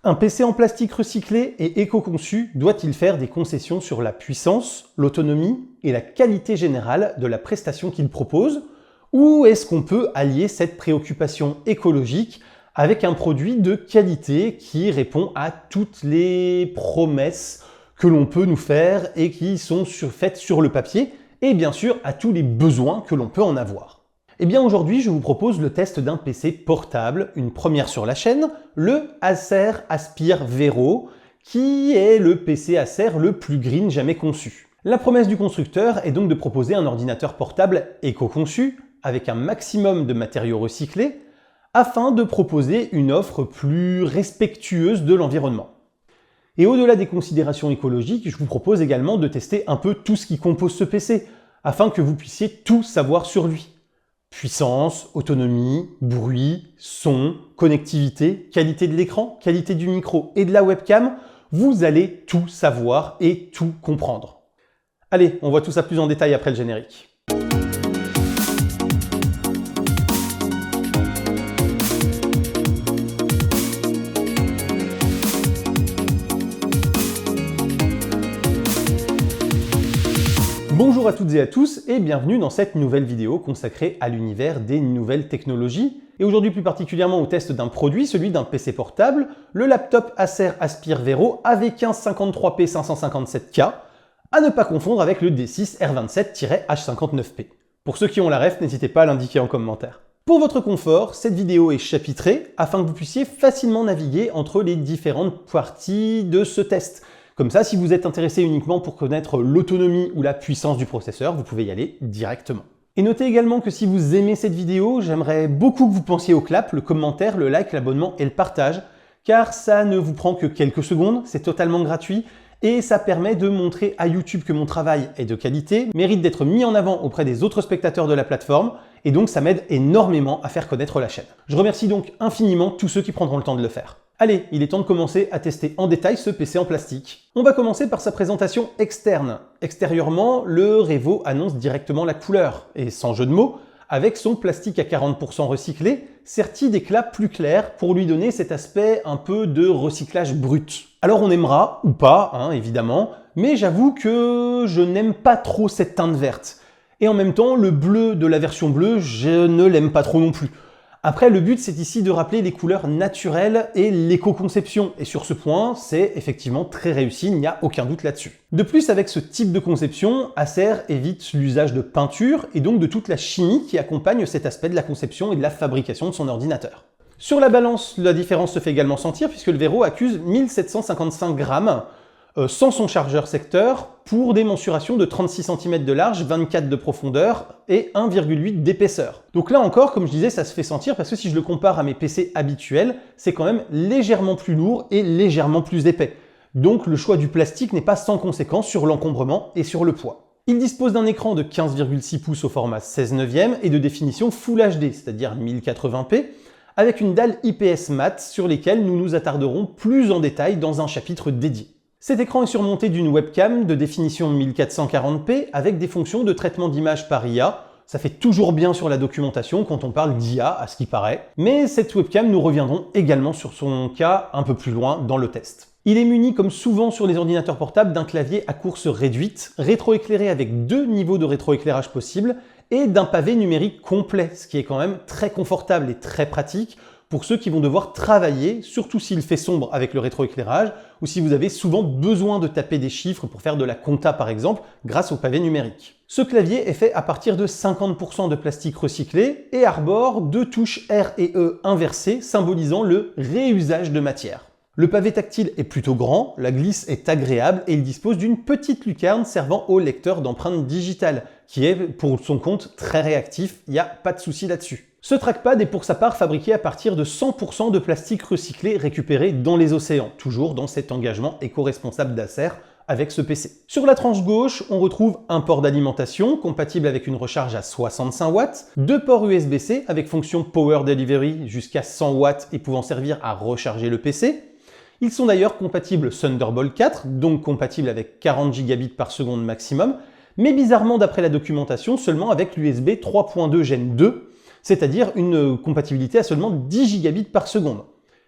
Un PC en plastique recyclé et éco-conçu doit-il faire des concessions sur la puissance, l'autonomie et la qualité générale de la prestation qu'il propose? Ou est-ce qu'on peut allier cette préoccupation écologique avec un produit de qualité qui répond à toutes les promesses que l'on peut nous faire et qui sont faites sur le papier et bien sûr à tous les besoins que l'on peut en avoir? Eh bien aujourd'hui, je vous propose le test d'un PC portable, une première sur la chaîne, le Acer Aspire Vero, qui est le PC Acer le plus green jamais conçu. La promesse du constructeur est donc de proposer un ordinateur portable éco-conçu, avec un maximum de matériaux recyclés, afin de proposer une offre plus respectueuse de l'environnement. Et au-delà des considérations écologiques, je vous propose également de tester un peu tout ce qui compose ce PC, afin que vous puissiez tout savoir sur lui. Puissance, autonomie, bruit, son, connectivité, qualité de l'écran, qualité du micro et de la webcam, vous allez tout savoir et tout comprendre. Allez, on voit tout ça plus en détail après le générique. Bonjour à toutes et à tous et bienvenue dans cette nouvelle vidéo consacrée à l'univers des nouvelles technologies et aujourd'hui plus particulièrement au test d'un produit, celui d'un PC portable, le laptop Acer Aspire Vero avec un 53P 557K, à ne pas confondre avec le D6 R27-H59P. Pour ceux qui ont la ref, n'hésitez pas à l'indiquer en commentaire. Pour votre confort, cette vidéo est chapitrée afin que vous puissiez facilement naviguer entre les différentes parties de ce test. Comme ça, si vous êtes intéressé uniquement pour connaître l'autonomie ou la puissance du processeur, vous pouvez y aller directement. Et notez également que si vous aimez cette vidéo, j'aimerais beaucoup que vous pensiez au clap, le commentaire, le like, l'abonnement et le partage, car ça ne vous prend que quelques secondes, c'est totalement gratuit, et ça permet de montrer à YouTube que mon travail est de qualité, mérite d'être mis en avant auprès des autres spectateurs de la plateforme, et donc ça m'aide énormément à faire connaître la chaîne. Je remercie donc infiniment tous ceux qui prendront le temps de le faire. Allez, il est temps de commencer à tester en détail ce PC en plastique. On va commencer par sa présentation externe. Extérieurement, le Revo annonce directement la couleur, et sans jeu de mots, avec son plastique à 40% recyclé, serti d'éclats plus clairs pour lui donner cet aspect un peu de recyclage brut. Alors on aimera, ou pas, évidemment, mais j'avoue que je n'aime pas trop cette teinte verte. Et en même temps, le bleu de la version bleue, je ne l'aime pas trop non plus. Après, le but, c'est ici de rappeler les couleurs naturelles et l'éco-conception. Et sur ce point, c'est effectivement très réussi, il n'y a aucun doute là-dessus. De plus, avec ce type de conception, Acer évite l'usage de peinture et donc de toute la chimie qui accompagne cet aspect de la conception et de la fabrication de son ordinateur. Sur la balance, la différence se fait également sentir puisque le Vero accuse 1755 grammes sans son chargeur secteur pour des mensurations de 36 cm de large, 24 de profondeur et 1,8 d'épaisseur. Donc là encore, comme je disais, ça se fait sentir parce que si je le compare à mes PC habituels, c'est quand même légèrement plus lourd et légèrement plus épais. Donc le choix du plastique n'est pas sans conséquence sur l'encombrement et sur le poids. Il dispose d'un écran de 15,6 pouces au format 16/9 et de définition Full HD, c'est-à-dire 1080p, avec une dalle IPS mat sur lesquelles nous nous attarderons plus en détail dans un chapitre dédié. Cet écran est surmonté d'une webcam de définition 1440p avec des fonctions de traitement d'image par IA. Ça fait toujours bien sur la documentation quand on parle d'IA, à ce qui paraît. Mais cette webcam, nous reviendrons également sur son cas un peu plus loin dans le test. Il est muni, comme souvent sur les ordinateurs portables, d'un clavier à course réduite, rétroéclairé avec 2 niveaux de rétroéclairage possibles, et d'un pavé numérique complet, ce qui est quand même très confortable et très pratique pour ceux qui vont devoir travailler, surtout s'il fait sombre avec le rétroéclairage, ou si vous avez souvent besoin de taper des chiffres pour faire de la compta par exemple, grâce au pavé numérique. Ce clavier est fait à partir de 50% de plastique recyclé et arbore 2 touches R et E inversées, symbolisant le réusage de matière. Le pavé tactile est plutôt grand, la glisse est agréable et il dispose d'une petite lucarne servant au lecteur d'empreintes digitales, qui est pour son compte très réactif, il n'y a pas de souci là-dessus. Ce trackpad est pour sa part fabriqué à partir de 100% de plastique recyclé récupéré dans les océans, toujours dans cet engagement éco-responsable d'Acer avec ce PC. Sur la tranche gauche, on retrouve un port d'alimentation compatible avec une recharge à 65 watts, 2 ports USB-C avec fonction Power Delivery jusqu'à 100 watts et pouvant servir à recharger le PC. Ils sont d'ailleurs compatibles Thunderbolt 4, donc compatibles avec 40 gigabits par seconde maximum, mais bizarrement d'après la documentation seulement avec l'USB 3.2 Gen 2, c'est-à-dire une compatibilité à seulement 10 gigabits par seconde.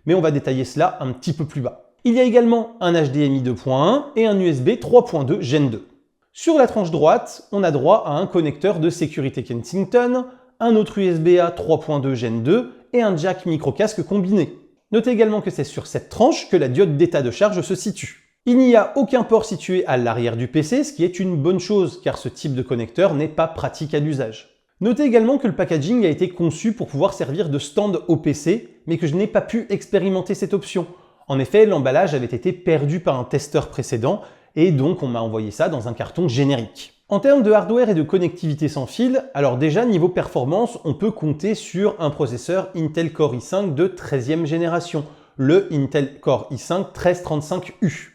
mais on va détailler cela un petit peu plus bas. Il y a également un HDMI 2.1 et un USB 3.2 Gen 2. Sur la tranche droite, on a droit à un connecteur de sécurité Kensington, un autre USB-A 3.2 Gen 2 et un jack micro-casque combiné. Notez également que c'est sur cette tranche que la diode d'état de charge se situe. Il n'y a aucun port situé à l'arrière du PC, ce qui est une bonne chose car ce type de connecteur n'est pas pratique à l'usage. Notez également que le packaging a été conçu pour pouvoir servir de stand au PC, mais que je n'ai pas pu expérimenter cette option. En effet, l'emballage avait été perdu par un testeur précédent et donc on m'a envoyé ça dans un carton générique. En termes de hardware et de connectivité sans fil, alors déjà niveau performance, on peut compter sur un processeur Intel Core i5 de 13e génération, le Intel Core i5 1335U.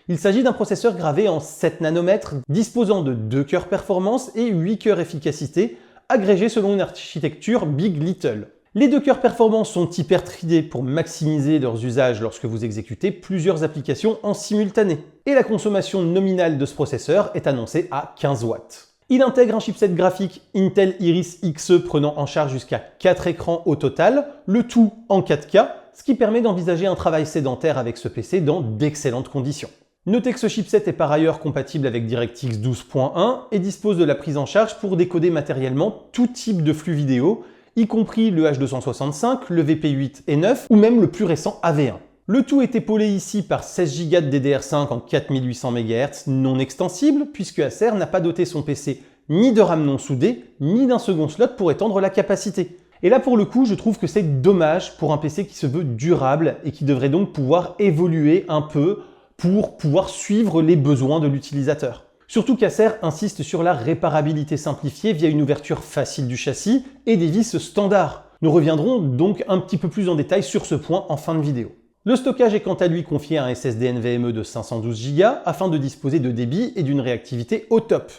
Il s'agit d'un processeur gravé en 7 nanomètres, disposant de 2 cœurs performance et 8 cœurs efficacité, agrégés selon une architecture Big Little. Les 2 cœurs performance sont hyperthreadés pour maximiser leurs usages lorsque vous exécutez plusieurs applications en simultané. Et la consommation nominale de ce processeur est annoncée à 15 watts. Il intègre un chipset graphique Intel Iris Xe prenant en charge jusqu'à 4 écrans au total, le tout en 4K, ce qui permet d'envisager un travail sédentaire avec ce PC dans d'excellentes conditions. Notez que ce chipset est par ailleurs compatible avec DirectX 12.1 et dispose de la prise en charge pour décoder matériellement tout type de flux vidéo, y compris le H265, le VP8 et 9 ou même le plus récent AV1. Le tout est épaulé ici par 16 Go de DDR5 en 4800 MHz non extensible puisque Acer n'a pas doté son PC ni de RAM non soudée ni d'un second slot pour étendre la capacité. Et là pour le coup je trouve que c'est dommage pour un PC qui se veut durable et qui devrait donc pouvoir évoluer un peu pour pouvoir suivre les besoins de l'utilisateur. Surtout qu'Acer insiste sur la réparabilité simplifiée via une ouverture facile du châssis et des vis standards. Nous reviendrons donc un petit peu plus en détail sur ce point en fin de vidéo. Le stockage est quant à lui confié à un SSD NVMe de 512 Go afin de disposer de débit et d'une réactivité au top.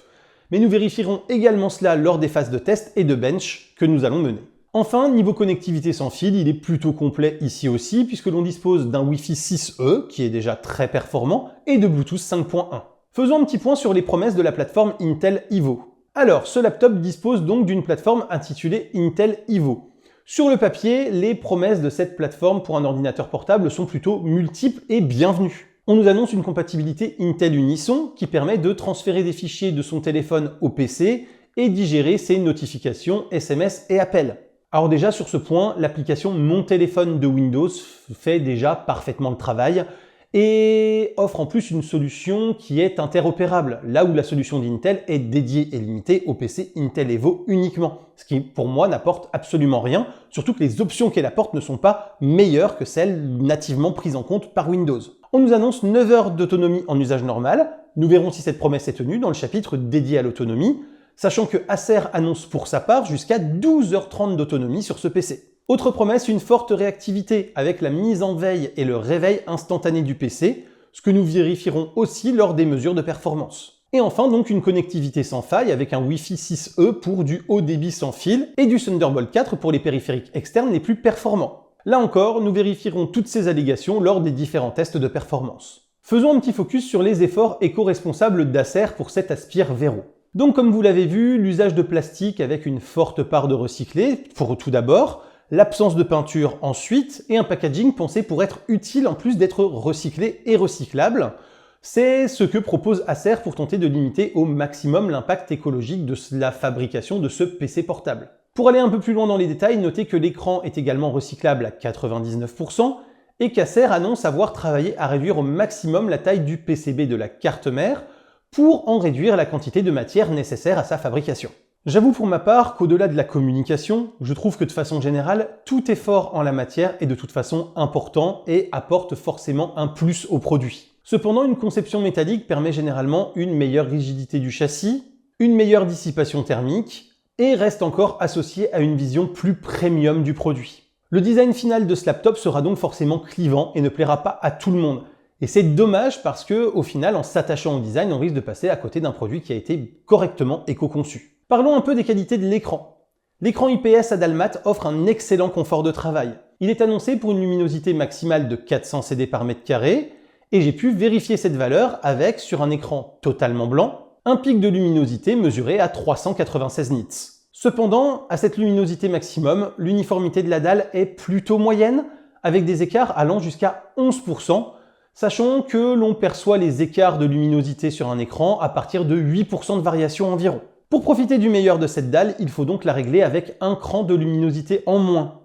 Mais nous vérifierons également cela lors des phases de test et de bench que nous allons mener. Enfin, niveau connectivité sans fil, il est plutôt complet ici aussi puisque l'on dispose d'un Wi-Fi 6E qui est déjà très performant et de Bluetooth 5.1. Faisons un petit point sur les promesses de la plateforme Intel Evo. Alors, ce laptop dispose donc d'une plateforme intitulée Intel Evo. Sur le papier, les promesses de cette plateforme pour un ordinateur portable sont plutôt multiples et bienvenues. On nous annonce une compatibilité Intel Unison qui permet de transférer des fichiers de son téléphone au PC et d'y gérer ses notifications, SMS et appels. Alors déjà sur ce point, l'application Mon téléphone de Windows fait déjà parfaitement le travail et offre en plus une solution qui est interopérable, là où la solution d'Intel est dédiée et limitée au PC Intel Evo uniquement, ce qui pour moi n'apporte absolument rien, surtout que les options qu'elle apporte ne sont pas meilleures que celles nativement prises en compte par Windows. On nous annonce 9 heures d'autonomie en usage normal, nous verrons si cette promesse est tenue dans le chapitre dédié à l'autonomie, sachant que Acer annonce pour sa part jusqu'à 12h30 d'autonomie sur ce PC. Autre promesse, une forte réactivité avec la mise en veille et le réveil instantané du PC, ce que nous vérifierons aussi lors des mesures de performance. Et enfin donc une connectivité sans faille avec un Wi-Fi 6E pour du haut débit sans fil et du Thunderbolt 4 pour les périphériques externes les plus performants. Là encore, nous vérifierons toutes ces allégations lors des différents tests de performance. Faisons un petit focus sur les efforts éco-responsables d'Acer pour cet Aspire Vero. Donc comme vous l'avez vu, l'usage de plastique avec une forte part de recyclé, pour tout d'abord, l'absence de peinture ensuite, et un packaging pensé pour être utile en plus d'être recyclé et recyclable. C'est ce que propose Acer pour tenter de limiter au maximum l'impact écologique de la fabrication de ce PC portable. Pour aller un peu plus loin dans les détails, notez que l'écran est également recyclable à 99% et qu'Acer annonce avoir travaillé à réduire au maximum la taille du PCB de la carte mère pour en réduire la quantité de matière nécessaire à sa fabrication. J'avoue pour ma part qu'au-delà de la communication, je trouve que de façon générale, tout effort en la matière est de toute façon important et apporte forcément un plus au produit. Cependant, une conception métallique permet généralement une meilleure rigidité du châssis, une meilleure dissipation thermique et reste encore associée à une vision plus premium du produit. Le design final de ce laptop sera donc forcément clivant et ne plaira pas à tout le monde. Et c'est dommage parce que, au final, en s'attachant au design, on risque de passer à côté d'un produit qui a été correctement éco-conçu. Parlons un peu des qualités de l'écran. L'écran IPS Adalmat offre un excellent confort de travail. Il est annoncé pour une luminosité maximale de 400 CD par mètre carré, et j'ai pu vérifier cette valeur avec, sur un écran totalement blanc, un pic de luminosité mesuré à 396 nits. Cependant, à cette luminosité maximum, l'uniformité de la dalle est plutôt moyenne, avec des écarts allant jusqu'à 11%, sachant que l'on perçoit les écarts de luminosité sur un écran à partir de 8% de variation environ. Pour profiter du meilleur de cette dalle, il faut donc la régler avec un cran de luminosité en moins.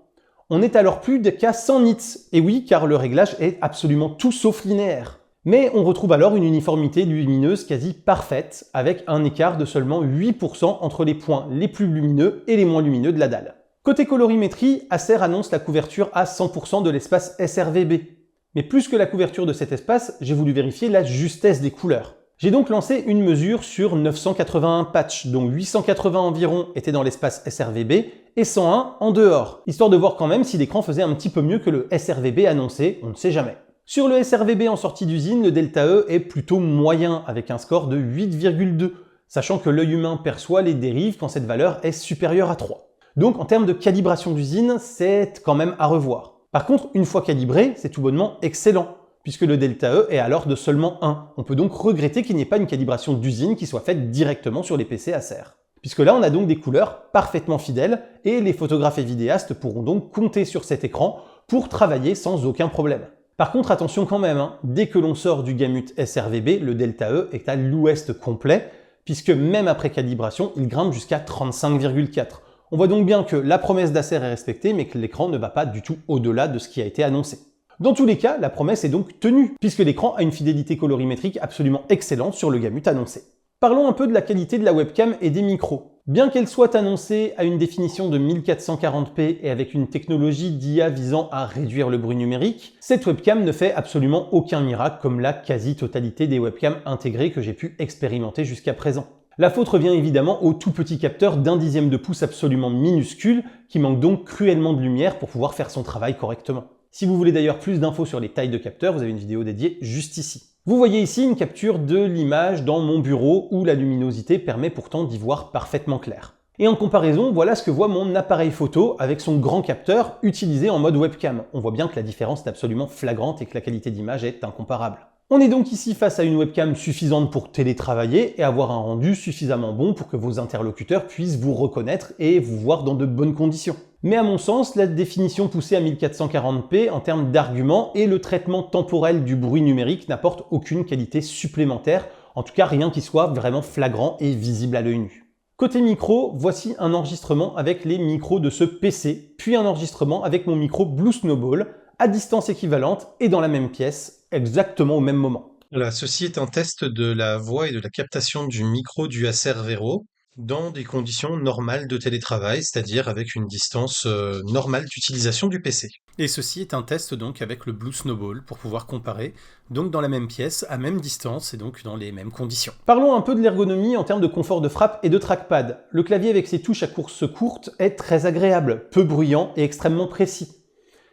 On n'est alors plus qu'à 100 nits, et oui, car le réglage est absolument tout sauf linéaire. Mais on retrouve alors une uniformité lumineuse quasi parfaite, avec un écart de seulement 8% entre les points les plus lumineux et les moins lumineux de la dalle. Côté colorimétrie, Acer annonce la couverture à 100% de l'espace sRGB. Mais plus que la couverture de cet espace, j'ai voulu vérifier la justesse des couleurs. J'ai donc lancé une mesure sur 981 patchs, dont 880 environ étaient dans l'espace sRGB et 101 en dehors, histoire de voir quand même si l'écran faisait un petit peu mieux que le sRGB annoncé, on ne sait jamais. Sur le sRGB en sortie d'usine, le delta E est plutôt moyen, avec un score de 8,2, sachant que l'œil humain perçoit les dérives quand cette valeur est supérieure à 3. Donc en termes de calibration d'usine, c'est quand même à revoir. Par contre, une fois calibré, c'est tout bonnement excellent, puisque le delta E est alors de seulement 1. On peut donc regretter qu'il n'y ait pas une calibration d'usine qui soit faite directement sur les PC Acer. Puisque là, on a donc des couleurs parfaitement fidèles, et les photographes et vidéastes pourront donc compter sur cet écran pour travailler sans aucun problème. Par contre, attention quand même, dès que l'on sort du gamut sRGB, le delta E est à l'ouest complet, puisque même après calibration, il grimpe jusqu'à 35,4. On voit donc bien que la promesse d'Acer est respectée, mais que l'écran ne va pas du tout au-delà de ce qui a été annoncé. Dans tous les cas, la promesse est donc tenue, puisque l'écran a une fidélité colorimétrique absolument excellente sur le gamut annoncé. Parlons un peu de la qualité de la webcam et des micros. Bien qu'elle soit annoncée à une définition de 1440p et avec une technologie d'IA visant à réduire le bruit numérique, cette webcam ne fait absolument aucun miracle comme la quasi-totalité des webcams intégrées que j'ai pu expérimenter jusqu'à présent. La faute revient évidemment au tout petit capteur d'1/10 de pouce absolument minuscule qui manque donc cruellement de lumière pour pouvoir faire son travail correctement. Si vous voulez d'ailleurs plus d'infos sur les tailles de capteurs, vous avez une vidéo dédiée juste ici. Vous voyez ici une capture de l'image dans mon bureau où la luminosité permet pourtant d'y voir parfaitement clair. Et en comparaison, voilà ce que voit mon appareil photo avec son grand capteur utilisé en mode webcam. On voit bien que la différence est absolument flagrante et que la qualité d'image est incomparable. On est donc ici face à une webcam suffisante pour télétravailler et avoir un rendu suffisamment bon pour que vos interlocuteurs puissent vous reconnaître et vous voir dans de bonnes conditions. Mais à mon sens, la définition poussée à 1440p en termes d'arguments et le traitement temporel du bruit numérique n'apportent aucune qualité supplémentaire, en tout cas rien qui soit vraiment flagrant et visible à l'œil nu. Côté micro, voici un enregistrement avec les micros de ce PC, puis un enregistrement avec mon micro Blue Snowball, à distance équivalente et dans la même pièce, exactement au même moment. Voilà, ceci est un test de la voix et de la captation du micro du Acer Vero dans des conditions normales de télétravail, c'est-à-dire avec une distance normale d'utilisation du PC. Et ceci est un test donc avec le Blue Snowball pour pouvoir comparer, donc dans la même pièce, à même distance et donc dans les mêmes conditions. Parlons un peu de l'ergonomie en termes de confort de frappe et de trackpad. Le clavier avec ses touches à course courte est très agréable, peu bruyant et extrêmement précis.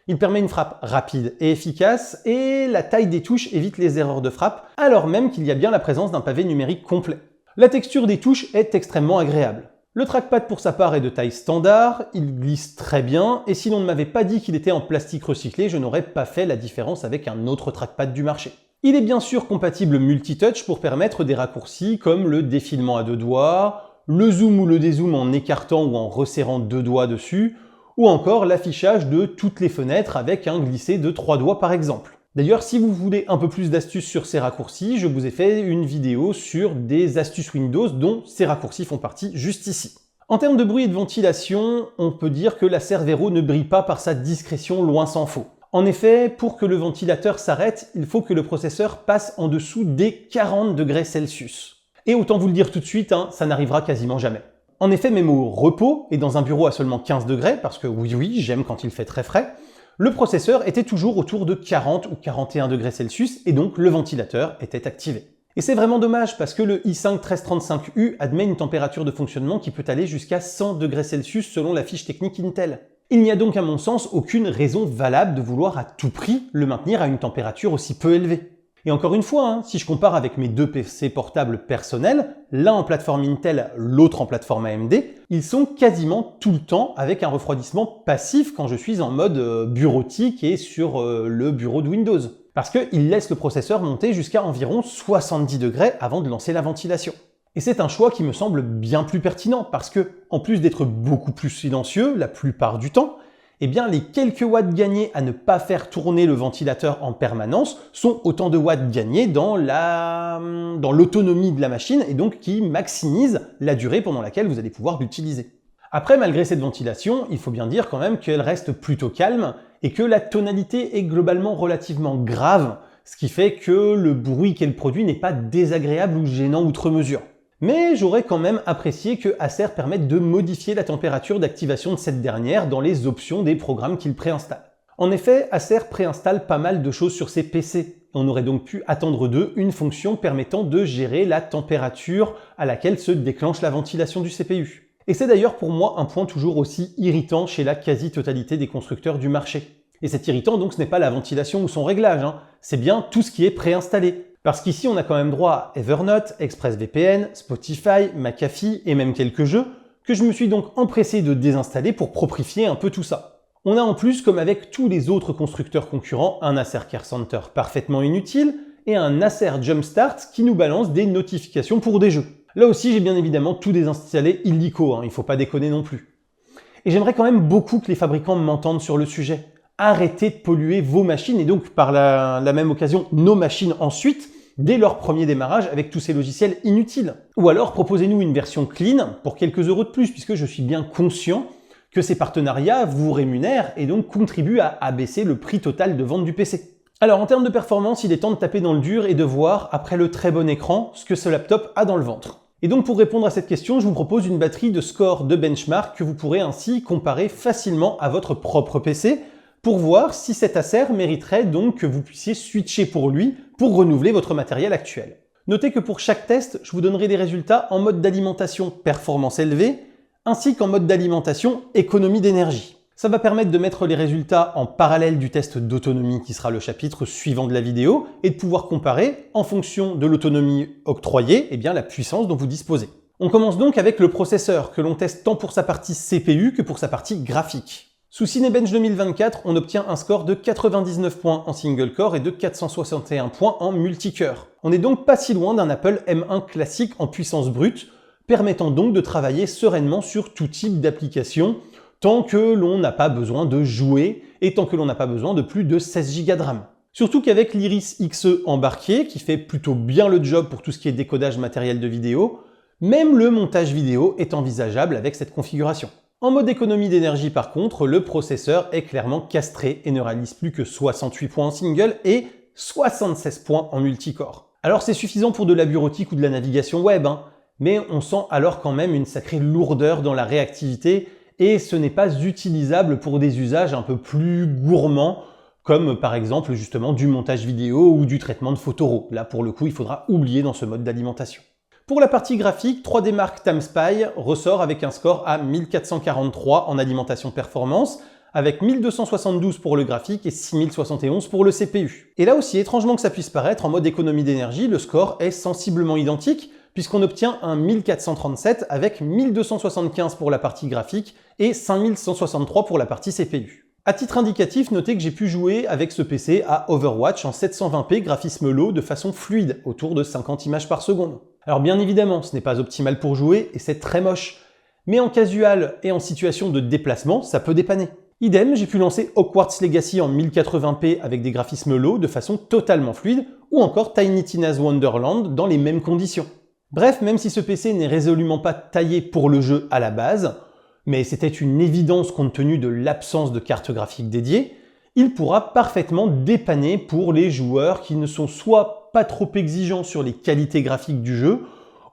Il permet une frappe rapide et efficace et la taille des touches évite les erreurs de frappe alors même qu'il y a bien la présence d'un pavé numérique complet. La texture des touches est extrêmement agréable. Le trackpad pour sa part est de taille standard, il glisse très bien et si l'on ne m'avait pas dit qu'il était en plastique recyclé, je n'aurais pas fait la différence avec un autre trackpad du marché. Il est bien sûr compatible multitouch pour permettre des raccourcis comme le défilement à deux doigts, le zoom ou le dézoom en écartant ou en resserrant deux doigts dessus, ou encore l'affichage de toutes les fenêtres avec un glissé de 3 doigts par exemple. D'ailleurs, si vous voulez un peu plus d'astuces sur ces raccourcis, je vous ai fait une vidéo sur des astuces Windows dont ces raccourcis font partie juste ici. En termes de bruit et de ventilation, on peut dire que l'Acer Vero ne brille pas par sa discrétion loin s'en faut. En effet, pour que le ventilateur s'arrête, il faut que le processeur passe en dessous des 40 degrés Celsius. Et autant vous le dire tout de suite, ça n'arrivera quasiment jamais. En effet, même au repos et dans un bureau à seulement 15 degrés, parce que oui, j'aime quand il fait très frais, le processeur était toujours autour de 40 ou 41 degrés Celsius et donc le ventilateur était activé. Et c'est vraiment dommage parce que le i5 1335U admet une température de fonctionnement qui peut aller jusqu'à 100 degrés Celsius selon la fiche technique Intel. Il n'y a donc à mon sens aucune raison valable de vouloir à tout prix le maintenir à une température aussi peu élevée. Et encore une fois, si je compare avec mes deux PC portables personnels, l'un en plateforme Intel, l'autre en plateforme AMD, ils sont quasiment tout le temps avec un refroidissement passif quand je suis en mode bureautique et sur le bureau de Windows. Parce qu'ils laissent le processeur monter jusqu'à environ 70 degrés avant de lancer la ventilation. Et c'est un choix qui me semble bien plus pertinent parce que, en plus d'être beaucoup plus silencieux la plupart du temps, Eh bien, les quelques watts gagnés à ne pas faire tourner le ventilateur en permanence sont autant de watts gagnés dans l'autonomie de la machine et donc qui maximisent la durée pendant laquelle vous allez pouvoir l'utiliser. Après, malgré cette ventilation, il faut bien dire quand même qu'elle reste plutôt calme et que la tonalité est globalement relativement grave, ce qui fait que le bruit qu'elle produit n'est pas désagréable ou gênant outre mesure. Mais j'aurais quand même apprécié que Acer permette de modifier la température d'activation de cette dernière dans les options des programmes qu'il préinstalle. En effet, Acer préinstalle pas mal de choses sur ses PC. On aurait donc pu attendre d'eux une fonction permettant de gérer la température à laquelle se déclenche la ventilation du CPU. Et c'est d'ailleurs pour moi un point toujours aussi irritant chez la quasi-totalité des constructeurs du marché. Et c'est irritant donc ce n'est pas la ventilation ou son réglage, c'est bien tout ce qui est préinstallé. Parce qu'ici on a quand même droit à Evernote, ExpressVPN, Spotify, McAfee et même quelques jeux que je me suis donc empressé de désinstaller pour proprifier un peu tout ça. On a en plus, comme avec tous les autres constructeurs concurrents, un Acer Care Center parfaitement inutile et un Acer Jumpstart qui nous balance des notifications pour des jeux. Là aussi, j'ai bien évidemment tout désinstallé illico, il faut pas déconner non plus. Et j'aimerais quand même beaucoup que les fabricants m'entendent sur le sujet. Arrêtez de polluer vos machines et donc par la même occasion nos machines ensuite, dès leur premier démarrage avec tous ces logiciels inutiles. Ou alors proposez-nous une version clean pour quelques euros de plus, puisque je suis bien conscient que ces partenariats vous rémunèrent et donc contribuent à abaisser le prix total de vente du PC. Alors en termes de performance, il est temps de taper dans le dur et de voir, après le très bon écran, ce que ce laptop a dans le ventre. Et donc pour répondre à cette question, je vous propose une batterie de score de benchmark que vous pourrez ainsi comparer facilement à votre propre PC pour voir si cet Acer mériterait donc que vous puissiez switcher pour lui pour renouveler votre matériel actuel. Notez que pour chaque test, je vous donnerai des résultats en mode d'alimentation performance élevée ainsi qu'en mode d'alimentation économie d'énergie. Ça va permettre de mettre les résultats en parallèle du test d'autonomie qui sera le chapitre suivant de la vidéo et de pouvoir comparer, en fonction de l'autonomie octroyée, la puissance dont vous disposez. On commence donc avec le processeur que l'on teste tant pour sa partie CPU que pour sa partie graphique. Sous Cinebench 2024, on obtient un score de 99 points en single core et de 461 points en multicœur. On n'est donc pas si loin d'un Apple M1 classique en puissance brute, permettant donc de travailler sereinement sur tout type d'application, tant que l'on n'a pas besoin de jouer et tant que l'on n'a pas besoin de plus de 16 Go de RAM. Surtout qu'avec l'Iris Xe embarqué, qui fait plutôt bien le job pour tout ce qui est décodage matériel de vidéo, même le montage vidéo est envisageable avec cette configuration. En mode économie d'énergie par contre, le processeur est clairement castré et ne réalise plus que 68 points en single et 76 points en multicore. Alors c'est suffisant pour de la bureautique ou de la navigation web, mais on sent alors quand même une sacrée lourdeur dans la réactivité et ce n'est pas utilisable pour des usages un peu plus gourmands, comme par exemple justement du montage vidéo ou du traitement de photos RAW. Là pour le coup, il faudra oublier dans ce mode d'alimentation. Pour la partie graphique, 3D Mark TimeSpy ressort avec un score à 1443 en alimentation performance, avec 1272 pour le graphique et 6071 pour le CPU. Et là aussi, étrangement que ça puisse paraître, en mode économie d'énergie, le score est sensiblement identique, puisqu'on obtient un 1437 avec 1275 pour la partie graphique et 5163 pour la partie CPU. À titre indicatif, notez que j'ai pu jouer avec ce PC à Overwatch en 720p graphisme low de façon fluide, autour de 50 images par seconde. Alors bien évidemment, ce n'est pas optimal pour jouer et c'est très moche, mais en casual et en situation de déplacement, ça peut dépanner. Idem, j'ai pu lancer Hogwarts Legacy en 1080p avec des graphismes low de façon totalement fluide, ou encore Tiny Tina's Wonderland dans les mêmes conditions. Bref, même si ce PC n'est résolument pas taillé pour le jeu à la base, mais c'était une évidence compte tenu de l'absence de carte graphique dédiée, il pourra parfaitement dépanner pour les joueurs qui ne sont soit pas trop exigeants sur les qualités graphiques du jeu,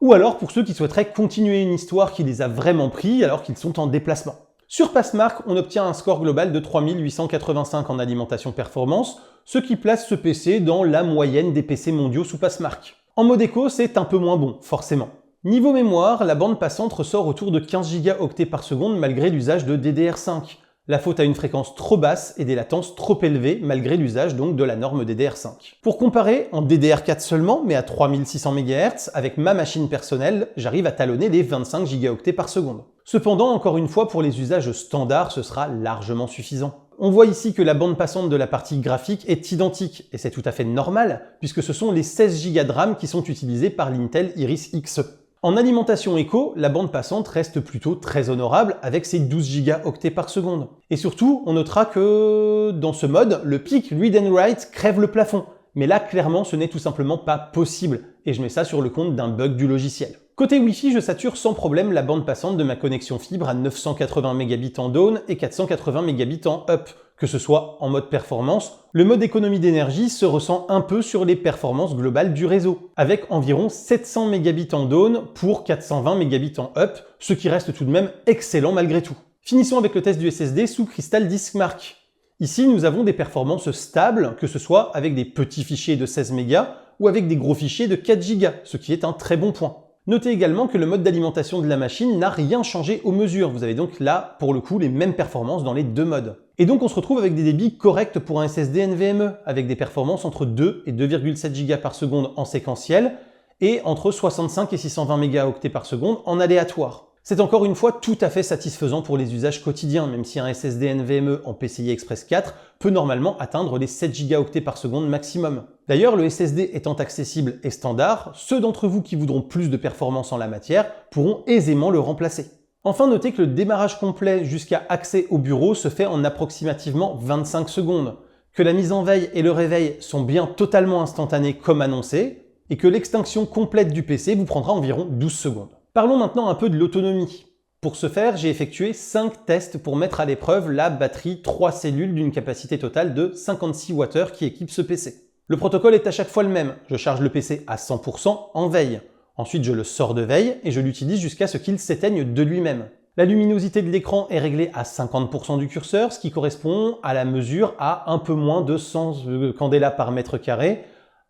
ou alors pour ceux qui souhaiteraient continuer une histoire qui les a vraiment pris alors qu'ils sont en déplacement. Sur Passmark, on obtient un score global de 3885 en alimentation performance, ce qui place ce PC dans la moyenne des PC mondiaux sous Passmark. En mode éco, c'est un peu moins bon, forcément. Niveau mémoire, la bande passante ressort autour de 15 Go par seconde malgré l'usage de DDR5. La faute à une fréquence trop basse et des latences trop élevées malgré l'usage donc de la norme DDR5. Pour comparer, en DDR4 seulement, mais à 3600 MHz, avec ma machine personnelle, j'arrive à talonner les 25 Go par seconde. Cependant, encore une fois, pour les usages standards, ce sera largement suffisant. On voit ici que la bande passante de la partie graphique est identique, et c'est tout à fait normal, puisque ce sont les 16 Go de RAM qui sont utilisés par l'Intel Iris Xe. En alimentation éco, la bande passante reste plutôt très honorable avec ses 12 Go par seconde. Et surtout, on notera que dans ce mode, le pic read and write crève le plafond. Mais là, clairement, ce n'est tout simplement pas possible. Et je mets ça sur le compte d'un bug du logiciel. Côté Wi-Fi, je sature sans problème la bande passante de ma connexion fibre à 980 Mbps en down et 480 Mbps en up. Que ce soit en mode performance, le mode économie d'énergie se ressent un peu sur les performances globales du réseau, avec environ 700 Mbps en down pour 420 Mbps en up, ce qui reste tout de même excellent malgré tout. Finissons avec le test du SSD sous Crystal Disk Mark. Ici, nous avons des performances stables, que ce soit avec des petits fichiers de 16 Go ou avec des gros fichiers de 4 Go, ce qui est un très bon point. Notez également que le mode d'alimentation de la machine n'a rien changé aux mesures. Vous avez donc là, pour le coup, les mêmes performances dans les deux modes. Et donc on se retrouve avec des débits corrects pour un SSD NVMe, avec des performances entre 2 et 2,7 Go par seconde en séquentiel, et entre 65 et 620 mégaoctets par seconde en aléatoire. C'est encore une fois tout à fait satisfaisant pour les usages quotidiens, même si un SSD NVMe en PCI Express 4 peut normalement atteindre les 7 gigaoctets par seconde maximum. D'ailleurs, le SSD étant accessible et standard, ceux d'entre vous qui voudront plus de performance en la matière pourront aisément le remplacer. Enfin, notez que le démarrage complet jusqu'à accès au bureau se fait en approximativement 25 secondes, que la mise en veille et le réveil sont bien totalement instantanés comme annoncé, et que l'extinction complète du PC vous prendra environ 12 secondes. Parlons maintenant un peu de l'autonomie. Pour ce faire, j'ai effectué 5 tests pour mettre à l'épreuve la batterie 3 cellules d'une capacité totale de 56 Wh qui équipe ce PC. Le protocole est à chaque fois le même. Je charge le PC à 100% en veille. Ensuite, je le sors de veille et je l'utilise jusqu'à ce qu'il s'éteigne de lui-même. La luminosité de l'écran est réglée à 50% du curseur, ce qui correspond à la mesure à un peu moins de 100 candela par mètre carré,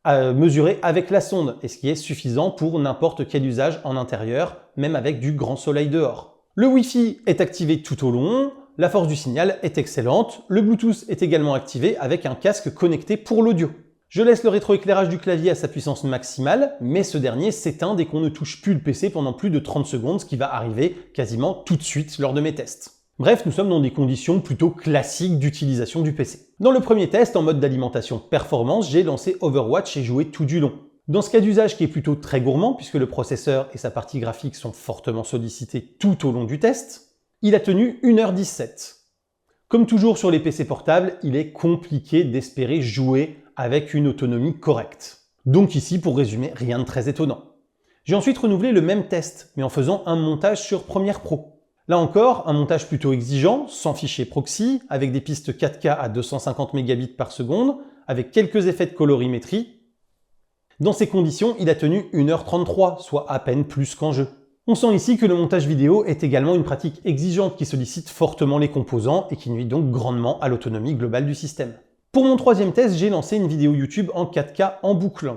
mesuré avec la sonde, et ce qui est suffisant pour n'importe quel usage en intérieur, même avec du grand soleil dehors. Le Wi-Fi est activé tout au long, la force du signal est excellente, le Bluetooth est également activé avec un casque connecté pour l'audio. Je laisse le rétroéclairage du clavier à sa puissance maximale, mais ce dernier s'éteint dès qu'on ne touche plus le PC pendant plus de 30 secondes, ce qui va arriver quasiment tout de suite lors de mes tests. Bref, nous sommes dans des conditions plutôt classiques d'utilisation du PC. Dans le premier test, en mode d'alimentation performance, j'ai lancé Overwatch et joué tout du long. Dans ce cas d'usage qui est plutôt très gourmand, puisque le processeur et sa partie graphique sont fortement sollicités tout au long du test, il a tenu 1h17. Comme toujours sur les PC portables, il est compliqué d'espérer jouer avec une autonomie correcte. Donc ici, pour résumer, rien de très étonnant. J'ai ensuite renouvelé le même test, mais en faisant un montage sur Premiere Pro. Là encore, un montage plutôt exigeant, sans fichier proxy, avec des pistes 4K à 250 Mbps par seconde, avec quelques effets de colorimétrie. Dans ces conditions, il a tenu 1h33, soit à peine plus qu'en jeu. On sent ici que le montage vidéo est également une pratique exigeante qui sollicite fortement les composants et qui nuit donc grandement à l'autonomie globale du système. Pour mon troisième test, j'ai lancé une vidéo YouTube en 4K en boucle.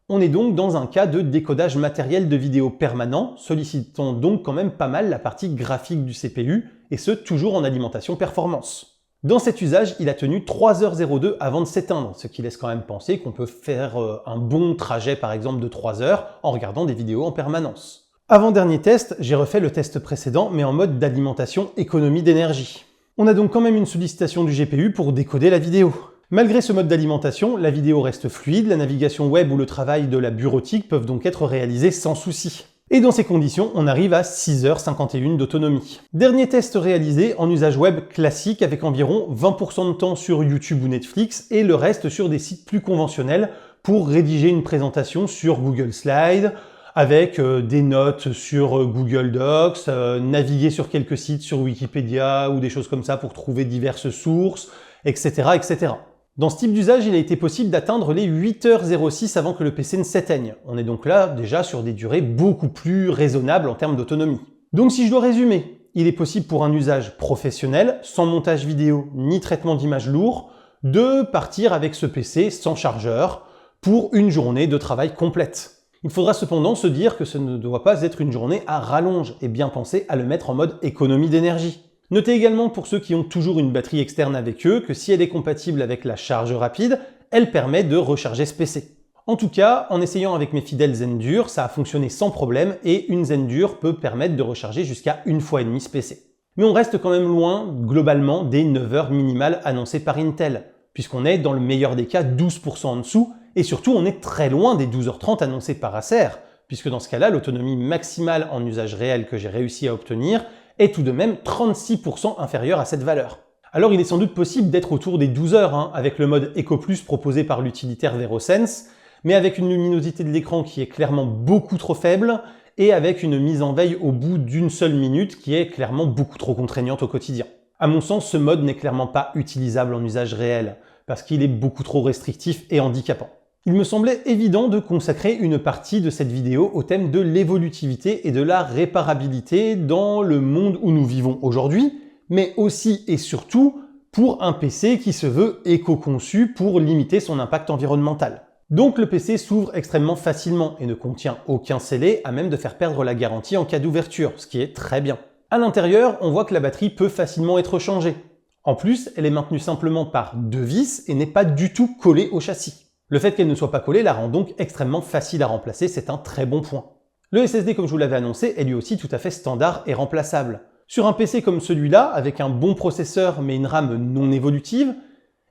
On est donc dans un cas de décodage matériel de vidéo permanent, sollicitant donc quand même pas mal la partie graphique du CPU, et ce toujours en alimentation performance. Dans cet usage, il a tenu 3h02 avant de s'éteindre, ce qui laisse quand même penser qu'on peut faire un bon trajet par exemple de 3 heures en regardant des vidéos en permanence. Avant-dernier test, j'ai refait le test précédent mais en mode d'alimentation économie d'énergie. On a donc quand même une sollicitation du GPU pour décoder la vidéo. Malgré ce mode d'alimentation, la vidéo reste fluide, la navigation web ou le travail de la bureautique peuvent donc être réalisés sans souci. Et dans ces conditions, on arrive à 6h51 d'autonomie. Dernier test réalisé en usage web classique avec environ 20% de temps sur YouTube ou Netflix et le reste sur des sites plus conventionnels pour rédiger une présentation sur Google Slides, avec des notes sur Google Docs, naviguer sur quelques sites sur Wikipédia ou des choses comme ça pour trouver diverses sources, etc. etc. Dans ce type d'usage, il a été possible d'atteindre les 8h06 avant que le PC ne s'éteigne. On est donc là déjà sur des durées beaucoup plus raisonnables en termes d'autonomie. Donc si je dois résumer, il est possible pour un usage professionnel, sans montage vidéo ni traitement d'image lourd, de partir avec ce PC sans chargeur pour une journée de travail complète. Il faudra cependant se dire que ce ne doit pas être une journée à rallonge et bien penser à le mettre en mode économie d'énergie. Notez également pour ceux qui ont toujours une batterie externe avec eux que si elle est compatible avec la charge rapide, elle permet de recharger ce PC. En tout cas, en essayant avec mes fidèles Zendur, ça a fonctionné sans problème et une Zendur peut permettre de recharger jusqu'à 1,5 fois ce PC. Mais on reste quand même loin, globalement, des 9 heures minimales annoncées par Intel, puisqu'on est dans le meilleur des cas 12% en dessous, et surtout on est très loin des 12h30 annoncées par Acer, puisque dans ce cas-là, l'autonomie maximale en usage réel que j'ai réussi à obtenir est tout de même 36% inférieure à cette valeur. Alors il est sans doute possible d'être autour des 12 heures, avec le mode Eco Plus proposé par l'utilitaire VeroSense, mais avec une luminosité de l'écran qui est clairement beaucoup trop faible, et avec une mise en veille au bout d'une seule minute qui est clairement beaucoup trop contraignante au quotidien. À mon sens, ce mode n'est clairement pas utilisable en usage réel, parce qu'il est beaucoup trop restrictif et handicapant. Il me semblait évident de consacrer une partie de cette vidéo au thème de l'évolutivité et de la réparabilité dans le monde où nous vivons aujourd'hui, mais aussi et surtout pour un PC qui se veut éco-conçu pour limiter son impact environnemental. Donc le PC s'ouvre extrêmement facilement et ne contient aucun scellé à même de faire perdre la garantie en cas d'ouverture, ce qui est très bien. À l'intérieur, on voit que la batterie peut facilement être changée. En plus, elle est maintenue simplement par 2 vis et n'est pas du tout collée au châssis. Le fait qu'elle ne soit pas collée la rend donc extrêmement facile à remplacer, c'est un très bon point. Le SSD, comme je vous l'avais annoncé, est lui aussi tout à fait standard et remplaçable. Sur un PC comme celui-là, avec un bon processeur mais une RAM non évolutive,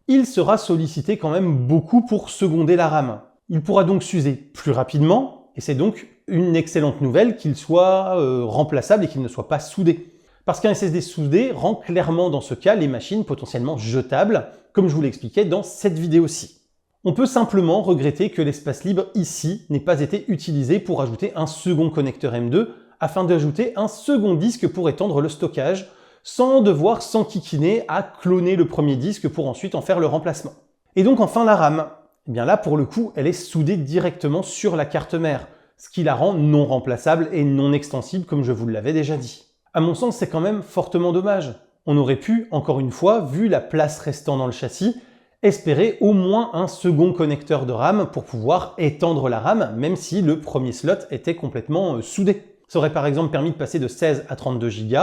il sera sollicité quand même beaucoup pour seconder la RAM. Il pourra donc s'user plus rapidement, et c'est donc une excellente nouvelle qu'il soit remplaçable et qu'il ne soit pas soudé. Parce qu'un SSD soudé rend clairement dans ce cas les machines potentiellement jetables, comme je vous l'expliquais dans cette vidéo-ci. On peut simplement regretter que l'espace libre ici n'ait pas été utilisé pour ajouter un second connecteur M2 afin d'ajouter un second disque pour étendre le stockage, sans devoir s'enquiquiner à cloner le premier disque pour ensuite en faire le remplacement. Et donc enfin la RAM. Eh bien là pour le coup elle est soudée directement sur la carte mère, ce qui la rend non remplaçable et non extensible comme je vous l'avais déjà dit. À mon sens c'est quand même fortement dommage. On aurait pu, encore une fois, vu la place restant dans le châssis, espérer au moins un second connecteur de RAM pour pouvoir étendre la RAM, même si le premier slot était complètement soudé. Ça aurait par exemple permis de passer de 16 à 32 Go,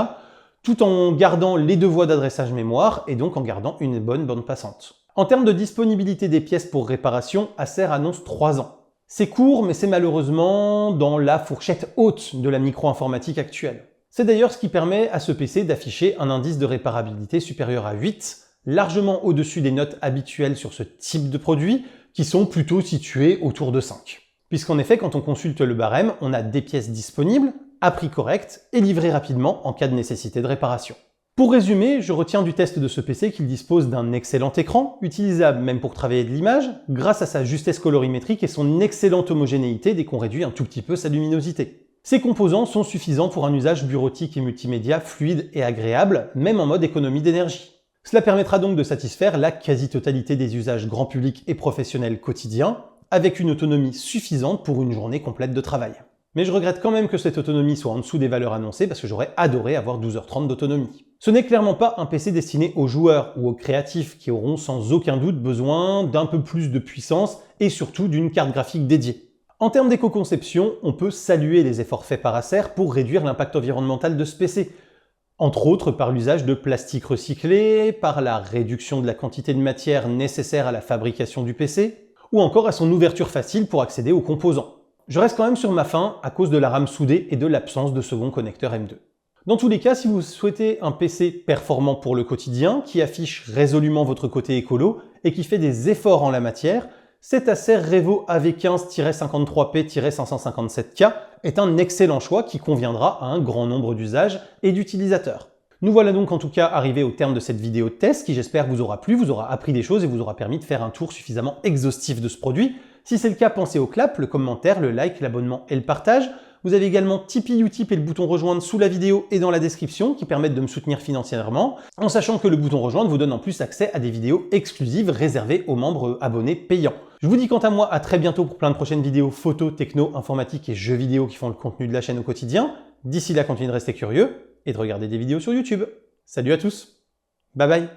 tout en gardant les 2 voies d'adressage mémoire et donc en gardant une bonne bande passante. En termes de disponibilité des pièces pour réparation, Acer annonce 3 ans. C'est court, mais c'est malheureusement dans la fourchette haute de la micro-informatique actuelle. C'est d'ailleurs ce qui permet à ce PC d'afficher un indice de réparabilité supérieur à 8, largement au-dessus des notes habituelles sur ce type de produit, qui sont plutôt situées autour de 5. Puisqu'en effet, quand on consulte le barème, on a des pièces disponibles, à prix correct, et livrées rapidement en cas de nécessité de réparation. Pour résumer, je retiens du test de ce PC qu'il dispose d'un excellent écran, utilisable même pour travailler de l'image, grâce à sa justesse colorimétrique et son excellente homogénéité dès qu'on réduit un tout petit peu sa luminosité. Ces composants sont suffisants pour un usage bureautique et multimédia fluide et agréable, même en mode économie d'énergie. Cela permettra donc de satisfaire la quasi-totalité des usages grand public et professionnels quotidiens, avec une autonomie suffisante pour une journée complète de travail. Mais je regrette quand même que cette autonomie soit en dessous des valeurs annoncées parce que j'aurais adoré avoir 12h30 d'autonomie. Ce n'est clairement pas un PC destiné aux joueurs ou aux créatifs qui auront sans aucun doute besoin d'un peu plus de puissance et surtout d'une carte graphique dédiée. En termes d'éco-conception, on peut saluer les efforts faits par Acer pour réduire l'impact environnemental de ce PC. Entre autres par l'usage de plastique recyclé, par la réduction de la quantité de matière nécessaire à la fabrication du PC, ou encore à son ouverture facile pour accéder aux composants. Je reste quand même sur ma faim à cause de la RAM soudée et de l'absence de second connecteur M2. Dans tous les cas, si vous souhaitez un PC performant pour le quotidien, qui affiche résolument votre côté écolo et qui fait des efforts en la matière, cet Acer Revo AV15-53P-557K est un excellent choix qui conviendra à un grand nombre d'usages et d'utilisateurs. Nous voilà donc en tout cas arrivés au terme de cette vidéo de test qui j'espère vous aura plu, vous aura appris des choses et vous aura permis de faire un tour suffisamment exhaustif de ce produit. Si c'est le cas, pensez au clap, le commentaire, le like, l'abonnement et le partage. Vous avez également Tipeee, Utip et le bouton rejoindre sous la vidéo et dans la description qui permettent de me soutenir financièrement, en sachant que le bouton rejoindre vous donne en plus accès à des vidéos exclusives réservées aux membres abonnés payants. Je vous dis quant à moi à très bientôt pour plein de prochaines vidéos photos, techno, informatique et jeux vidéo qui font le contenu de la chaîne au quotidien. D'ici là, continuez de rester curieux et de regarder des vidéos sur YouTube. Salut à tous, bye bye.